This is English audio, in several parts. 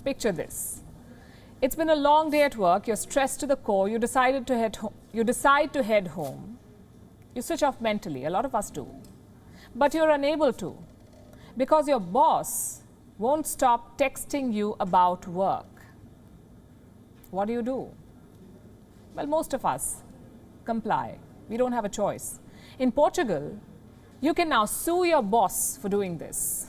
Picture this. It's been a long day at work, you're stressed to the core, you decide to head home. You switch off mentally, a lot of us do. But you're unable to because your boss won't stop texting you about work. What do? Well, most of us comply. We don't have a choice. In Portugal, you can now sue your boss for doing this.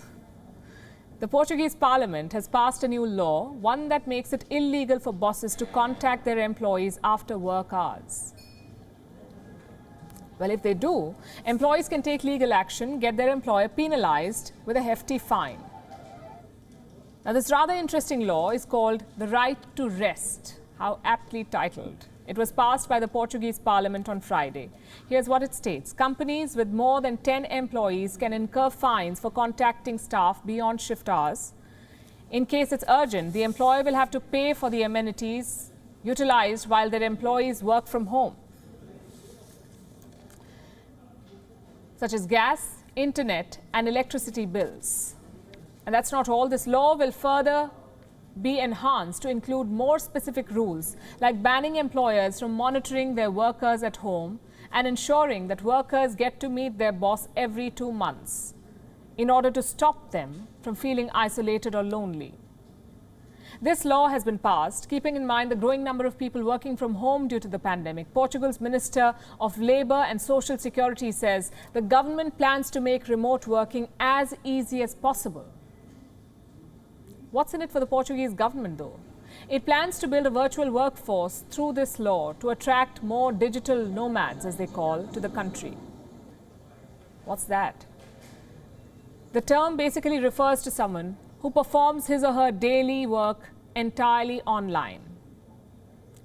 The Portuguese parliament has passed a new law, one that makes it illegal for bosses to contact their employees after work hours. Well, if they do, employees can take legal action, get their employer penalized with a hefty fine. Now, this rather interesting law is called the Right to Rest. How aptly titled. It was passed by the Portuguese Parliament on Friday. Here's what it states. Companies with more than 10 employees can incur fines for contacting staff beyond shift hours. In case it's urgent, the employer will have to pay for the amenities utilized while their employees work from home, such as gas, internet, and electricity bills. And that's not all. This law will further be enhanced to include more specific rules, like banning employers from monitoring their workers at home and ensuring that workers get to meet their boss every 2 months in order to stop them from feeling isolated or lonely. This law has been passed, keeping in mind the growing number of people working from home due to the pandemic. Portugal's Minister of Labour and Social Security says the government plans to make remote working as easy as possible. What's in it for the Portuguese government, though? It plans to build a virtual workforce through this law to attract more digital nomads, as they call, to the country. What's that? The term basically refers to someone who performs his or her daily work entirely online.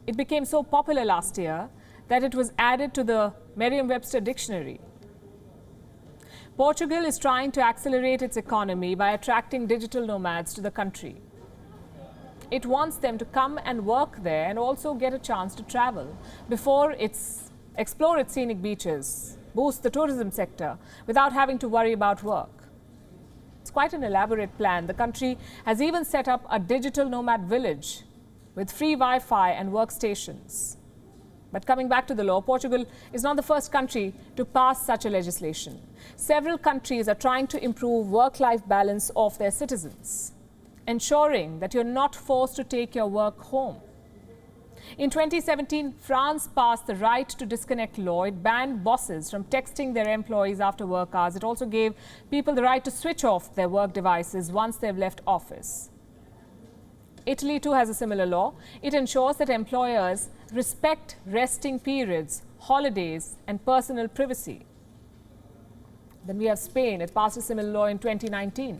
It became so popular last year that it was added to the Merriam-Webster dictionary. Portugal is trying to accelerate its economy by attracting digital nomads to the country. It wants them to come and work there and also get a chance to travel before explore its scenic beaches, boost the tourism sector without having to worry about work. It's quite an elaborate plan. The country has even set up a digital nomad village with free Wi-Fi and workstations. But coming back to the law, Portugal is not the first country to pass such a legislation. Several countries are trying to improve work-life balance of their citizens, ensuring that you're not forced to take your work home. In 2017, France passed the Right to Disconnect law. It banned bosses from texting their employees after work hours. It also gave people the right to switch off their work devices once they've left office. Italy too has a similar law. It ensures that employers respect resting periods, holidays, and personal privacy. Then we have Spain. It passed a similar law in 2019,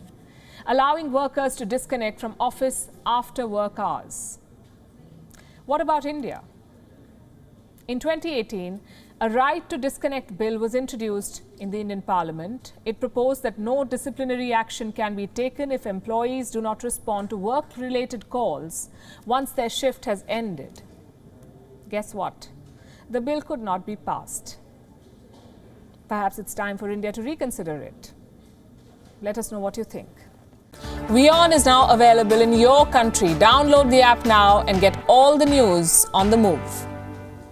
allowing workers to disconnect from office after work hours. What about India? In 2018, a right to disconnect bill was introduced in the Indian Parliament. It proposed that no disciplinary action can be taken if employees do not respond to work-related calls once their shift has ended. Guess what? The bill could not be passed. Perhaps it's time for India to reconsider it. Let us know what you think. WION is now available in your country. Download the app now and get all the news on the move.